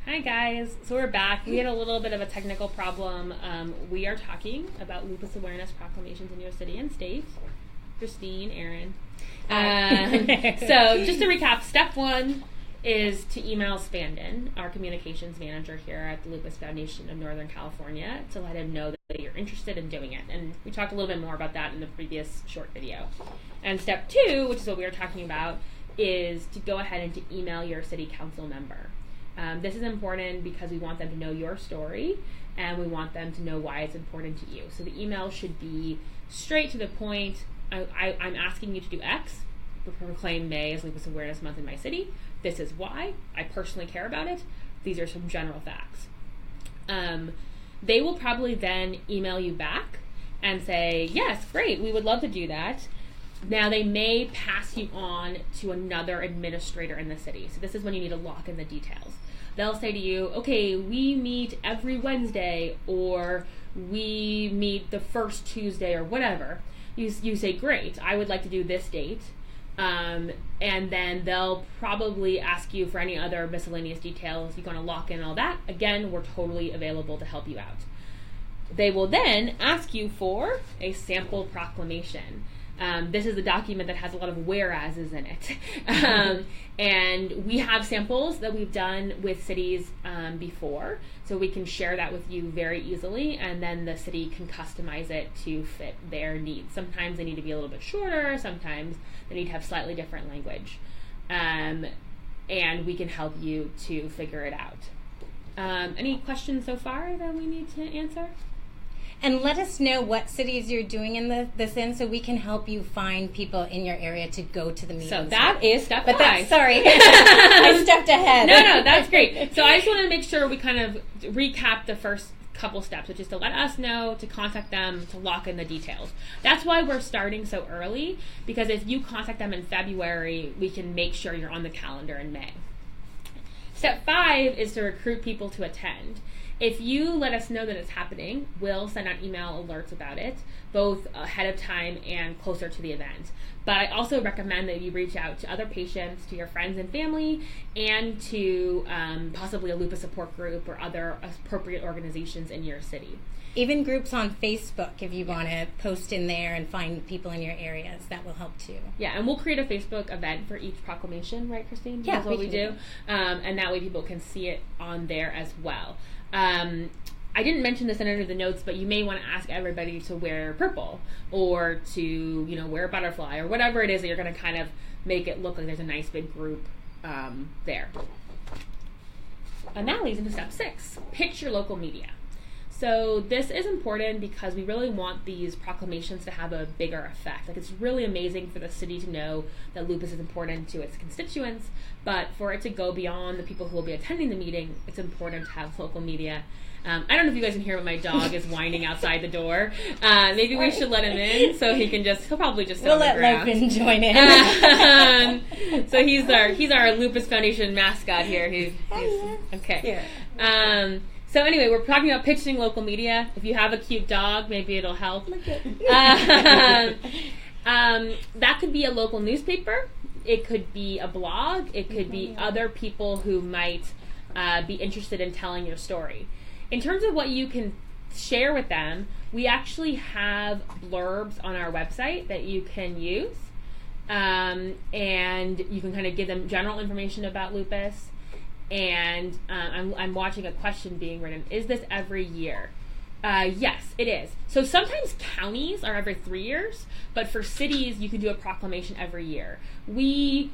Hi guys, so we're back. We had a little bit of a technical problem. We are talking about lupus awareness proclamations in your city and state. Christine, Aaron. So just to recap, step 1 is to email Spandon, our communications manager here at the Lupus Foundation of Northern California, to let him know that you're interested in doing it. And we talked a little bit more about that in the previous short video. And step 2, which is what we were talking about, is to go ahead and to email your city council member. This is important because we want them to know your story and we want them to know why it's important to you. So the email should be straight to the point. I'm asking you to do X. Proclaim May as Lupus Awareness Month in my city. This is why. I personally care about it. These are some general facts. They will probably then email you back and say, yes, great, we would love to do that. Now, they may pass you on to another administrator in the city. So this is when you need to lock in the details. They'll say to you, okay, we meet every Wednesday, or we meet the first Tuesday, or whatever. You say, great, I would like to do this date. And then they'll probably ask you for any other miscellaneous details. You're going to lock in all that. Again, we're totally available to help you out. They will then ask you for a sample proclamation. This is a document that has a lot of whereases in it. And we have samples that we've done with cities before, so we can share that with you very easily, and then the city can customize it to fit their needs. Sometimes they need to be a little bit shorter, sometimes they need to have slightly different language. And we can help you to figure it out. Any questions so far that we need to answer? And let us know what cities you're doing this in, so we can help you find people in your area to go to the meetings. So that is step 5. But sorry, I stepped ahead. No, that's great. So I just want to make sure we kind of recap the first couple steps, which is to let us know, to contact them, to lock in the details. That's why we're starting so early, because if you contact them in February, we can make sure you're on the calendar in May. Step 5 is to recruit people to attend. If you let us know that it's happening, we'll send out email alerts about it, both ahead of time and closer to the event. But I also recommend that you reach out to other patients, to your friends and family, and to possibly a lupus support group or other appropriate organizations in your city. Even groups on Facebook, if you want to post in there and find people in your areas, that will help too. Yeah, and we'll create a Facebook event for each proclamation, right, Christine? Yeah, that's what we do. And that way people can see it on there as well. I didn't mention this under the notes, but you may want to ask everybody to wear purple, or to, wear a butterfly, or whatever it is that you're going to kind of make it look like there's a nice big group there. And that leads into step 6, pitch your local media. So this is important because we really want these proclamations to have a bigger effect. Like, it's really amazing for the city to know that lupus is important to its constituents, but for it to go beyond the people who will be attending the meeting, it's important to have local media. I don't know if you guys can hear, but my dog is whining outside the door. Maybe we should let him in so he'll probably just sit on the ground. We'll let Logan join in. So he's our Lupus Foundation mascot here. He's okay. Yeah. So anyway, we're talking about pitching local media. If you have a cute dog, maybe it'll help. That could be a local newspaper. It could be a blog. It could be other people who might be interested in telling your story. In terms of what you can share with them, we actually have blurbs on our website that you can use. And you can kind of give them general information about lupus. And I'm watching a question being written. Is this every year? Yes, it is. So sometimes counties are every 3 years, but for cities, you can do a proclamation every year. We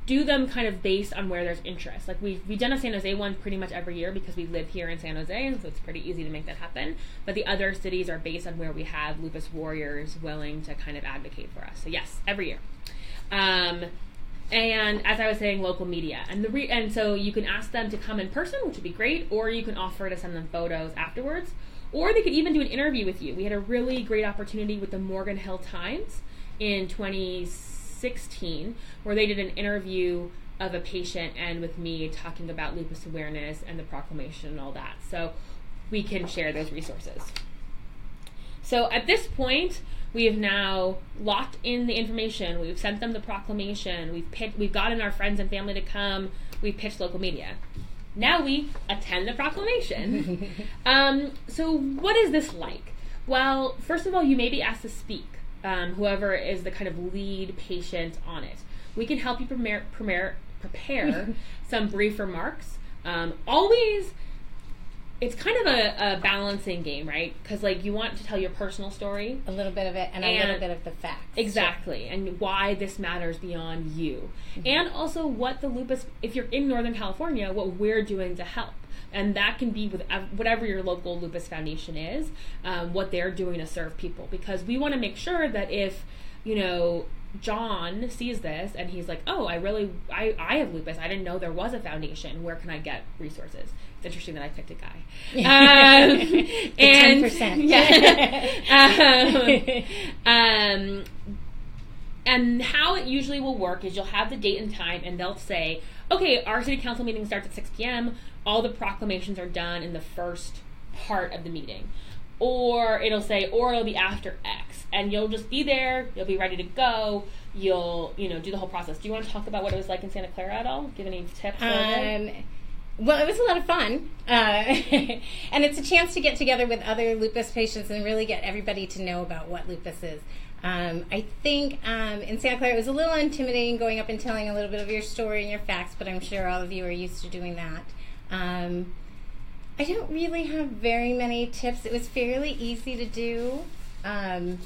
do them kind of based on where there's interest. Like, we've done a San Jose one pretty much every year because we live here in San Jose, and so it's pretty easy to make that happen. But the other cities are based on where we have lupus warriors willing to kind of advocate for us. So yes, every year. And as I was saying, local media. And so you can ask them to come in person, which would be great, or you can offer to send them photos afterwards. Or they could even do an interview with you. We had a really great opportunity with the Morgan Hill Times in 2016, where they did an interview of a patient and with me talking about lupus awareness and the proclamation and all that. So we can share those resources. So at this point, we have now locked in the information. We've sent them the proclamation. We've gotten our friends and family to come. We've pitched local media. Now we attend the proclamation. So what is this like? Well, first of all, you may be asked to speak, whoever is the kind of lead patient on it. We can help you prepare some brief remarks. Always, it's kind of a balancing game, right? Because you want to tell your personal story. A little bit of it and a little bit of the facts. Exactly, sure. And why this matters beyond you. Mm-hmm. And also what the lupus, if you're in Northern California, what we're doing to help. And that can be with whatever your local lupus foundation is, what they're doing to serve people. Because we want to make sure that if, John sees this and he's like, oh, I have lupus. I didn't know there was a foundation. Where can I get resources? It's interesting that I picked a guy. And 10%. Yeah. And how it usually will work is you'll have the date and time, and they'll say, okay, our city council meeting starts at 6 p.m. All the proclamations are done in the first part of the meeting. Or it'll say, or it'll be after X. And you'll just be there, you'll be ready to go, you'll, do the whole process. Do you want to talk about what it was like in Santa Clara at all? Give any tips? Well, it was a lot of fun. And it's a chance to get together with other lupus patients and really get everybody to know about what lupus is. I think in Santa Clara it was a little intimidating going up and telling a little bit of your story and your facts, but I'm sure all of you are used to doing that. I don't really have very many tips. It was fairly easy to do. I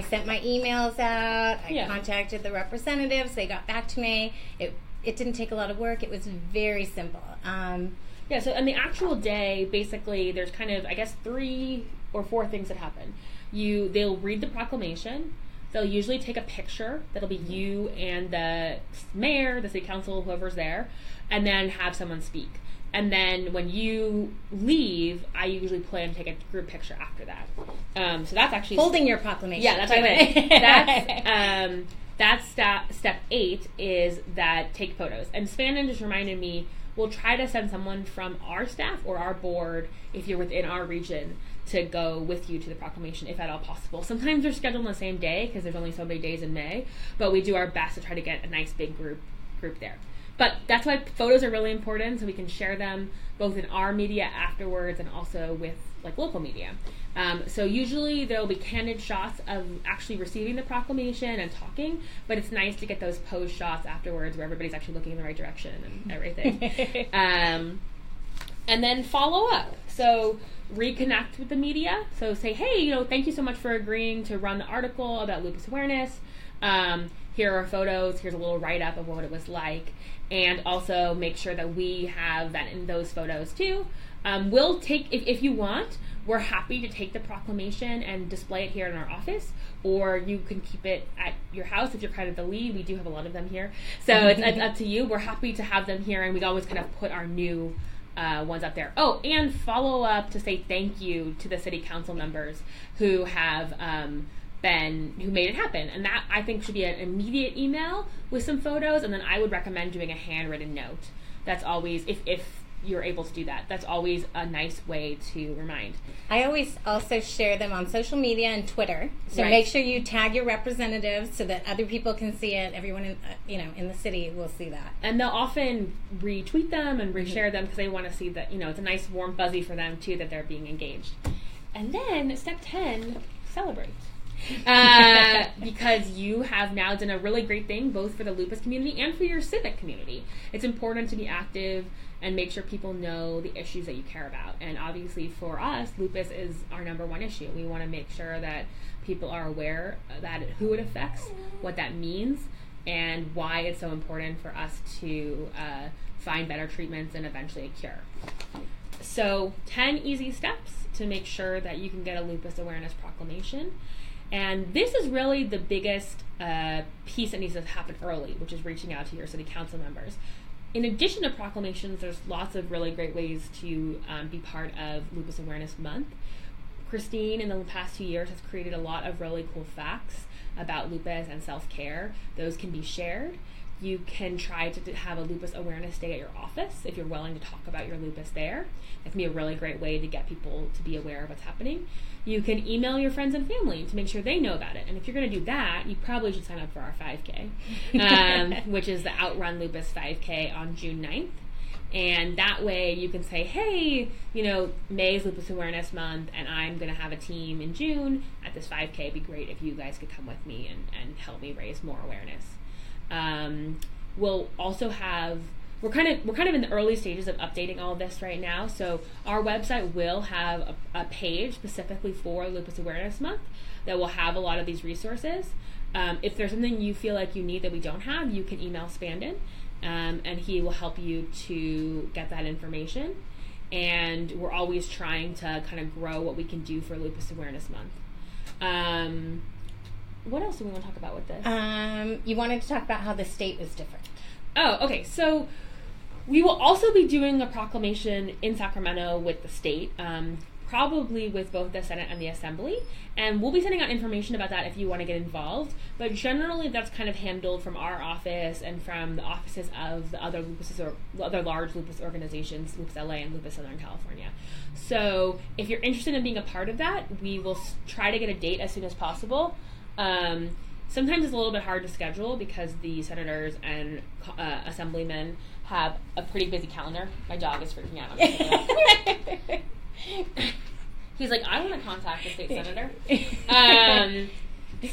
sent my emails out. I contacted the representatives. They got back to me. It didn't take a lot of work. It was very simple. So on the actual day, basically, there's kind of, 3 or 4 things that happen. They'll read the proclamation. They'll usually take a picture. That'll be you and the mayor, the city council, whoever's there, and then have someone speak. And then when you leave, I usually plan to take a group picture after that. So that's actually... Holding your proclamation. Yeah, that's right. That's step 8 is that take photos. And Spandon just reminded me, we'll try to send someone from our staff or our board, if you're within our region, to go with you to the proclamation, if at all possible. Sometimes they're scheduled on the same day because there's only so many days in May, but we do our best to try to get a nice big group there. But that's why photos are really important, so we can share them both in our media afterwards and also with local media. So usually there will be candid shots of actually receiving the proclamation and talking, but it's nice to get those pose shots afterwards where everybody's actually looking in the right direction and everything. And then follow up. So reconnect with the media. So say, hey, thank you so much for agreeing to run the article about lupus awareness. Here are photos. Here's a little write-up of what it was like. And also make sure that we have that in those photos too. We'll take, if you want, we're happy to take the proclamation and display it here in our office, or you can keep it at your house if you're kind of the lead. We do have a lot of them here. So it's up to you. We're happy to have them here, and we always kind of put our new ones up there. Oh, and follow up to say thank you to the city council members who have who made it happen. And that, I think, should be an immediate email with some photos, and then I would recommend doing a handwritten note. That's always, if you're able to do that, that's always a nice way to remind. I always also share them on social media and Twitter. So make sure you tag your representatives so that other people can see it. Everyone in the city will see that. And they'll often retweet them and reshare them because they want to see that, it's a nice warm fuzzy for them too that they're being engaged. And then step 10, celebrate. Because you have now done a really great thing both for the lupus community and for your civic community. It's important to be active and make sure people know the issues that you care about. And obviously for us, lupus is our number one issue. We want to make sure that people are aware that who it affects, what that means, and why it's so important for us to find better treatments and eventually a cure. So 10 easy steps to make sure that you can get a lupus awareness proclamation. And this is really the biggest piece that needs to happen early, which is reaching out to your city council members. In addition to proclamations, there's lots of really great ways to be part of Lupus Awareness Month. Christine, in the past 2 years, has created a lot of really cool facts about lupus and self-care. Those can be shared. You can try to have a lupus awareness day at your office if you're willing to talk about your lupus there. That can be a really great way to get people to be aware of what's happening. You can email your friends and family to make sure they know about it. And if you're going to do that, you probably should sign up for our 5K, which is the Outrun Lupus 5K on June 9th. And that way you can say, hey, May is Lupus Awareness Month, and I'm going to have a team in June at this 5K. It'd be great if you guys could come with me and help me raise more awareness. We'll also have, we're kind of in the early stages of updating all of this right now. So our website will have a page specifically for Lupus Awareness Month that will have a lot of these resources. If there's something you feel like you need that we don't have, you can email Spandon, and he will help you to get that information. And we're always trying to kind of grow what we can do for Lupus Awareness Month. What else do we want to talk about with this? You wanted to talk about how the state is different. Oh, okay. So we will also be doing a proclamation in Sacramento with the state, probably with both the Senate and the Assembly. And we'll be sending out information about that if you want to get involved. But generally, that's kind of handled from our office and from the offices of the other other large lupus organizations, Lupus LA and Lupus Southern California. So if you're interested in being a part of that, we will try to get a date as soon as possible. Sometimes it's a little bit hard to schedule because the senators and assemblymen have a pretty busy calendar. My dog is freaking out. He's like, I want to contact the state senator.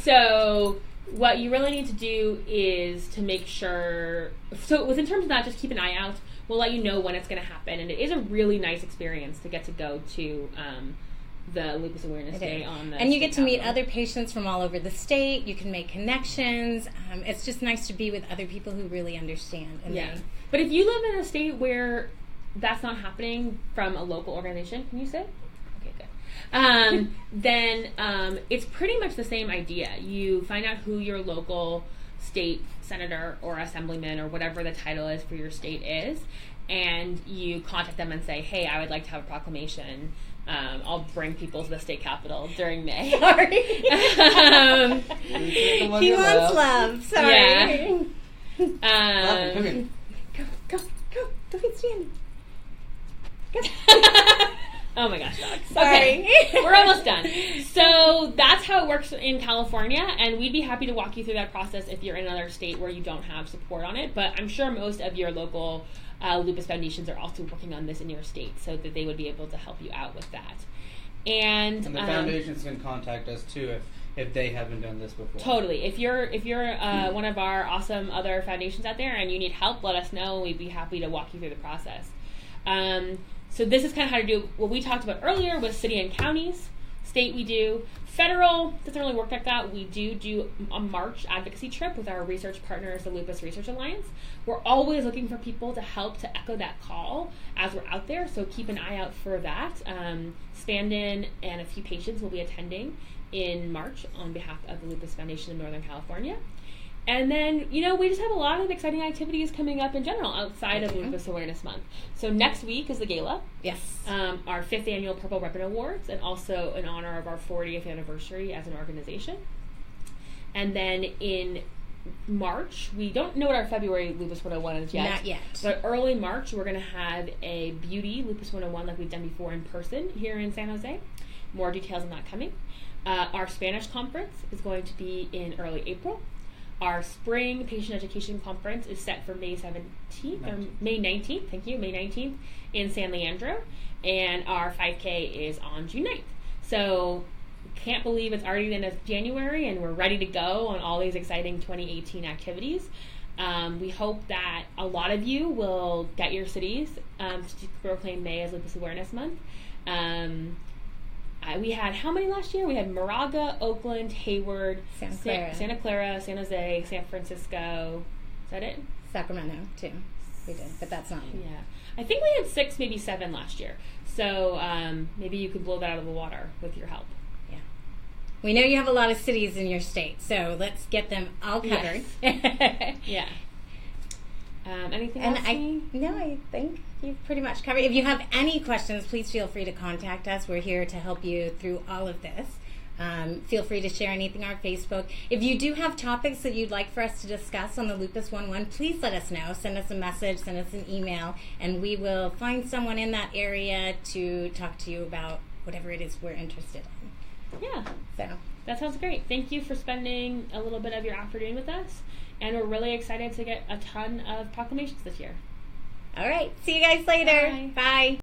So what you really need to do is to make sure, so within terms of that, just keep an eye out. We'll let you know when it's going to happen. And it is a really nice experience to get to go to the Lupus Awareness Day on the and you get to meet Capitol. other patients from all over the state. You can make connections. It's just nice to be with other people who really understand. And Yeah. But if you live in a state where that's not happening from a local organization, can you say? Okay, good. Then it's pretty much the same idea. You find out who your local state senator or assemblyman or whatever the title is for your state is, and you contact them and say, hey, I would like to have a proclamation. I'll bring people to the state capitol during May. Sorry. He wants love. Sorry. Yeah. Come here. Go. Don't get standing. Oh my gosh, dog. Sorry. Okay, we're almost done. So that's how it works in California, and we'd be happy to walk you through that process if you're in another state where you don't have support on it. But I'm sure most of your local lupus foundations are also working on this in your state, so that they would be able to help you out with that. And the foundations can contact us too if they haven't done this before. Totally. If you're one of our awesome other foundations out there and you need help, let us know. We'd be happy to walk you through the process. So this is kind of how to do what we talked about earlier with city and counties. State we do. Federal doesn't really work like that. We do a March advocacy trip with our research partners, the Lupus Research Alliance. We're always looking for people to help to echo that call as we're out there, so keep an eye out for that. Spandon and a few patients will be attending in March on behalf of the Lupus Foundation of Northern California. And then, we just have a lot of exciting activities coming up in general outside of Lupus Awareness Month. So next week is the gala. Yes. Our 5th annual Purple Ribbon Awards, and also in honor of our 40th anniversary as an organization. And then in March, we don't know what our February Lupus 101 is yet. Not yet. But early March, we're going to have a beauty Lupus 101 like we've done before in person here in San Jose. More details on that coming. Our Spanish conference is going to be in early April. Our spring patient education conference is set for May 17th or May 19th. Thank you, May 19th in San Leandro, and our 5K is on June 9th. So can't believe it's already the end of January, and we're ready to go on all these exciting 2018 activities. We hope that a lot of you will get your cities to proclaim May as Lupus Awareness Month. We had how many last year? We had Moraga, Oakland, Hayward, Santa Clara, San Jose, San Francisco. Is that it? Sacramento, too. We did, but that's not. Yeah. I think we had 6, maybe 7 last year. So maybe you could blow that out of the water with your help. Yeah. We know you have a lot of cities in your state, so let's get them all covered. Yes. Yeah. Anything else? I think you've pretty much covered. If you have any questions, please feel free to contact us. We're here to help you through all of this. Feel free to share anything on our Facebook. If you do have topics that you'd like for us to discuss on the Lupus 101, please let us know. Send us a message, send us an email, and we will find someone in that area to talk to you about whatever it is we're interested in. Yeah. So that sounds great. Thank you for spending a little bit of your afternoon with us. And we're really excited to get a ton of proclamations this year. All right. See you guys later. Bye. Bye.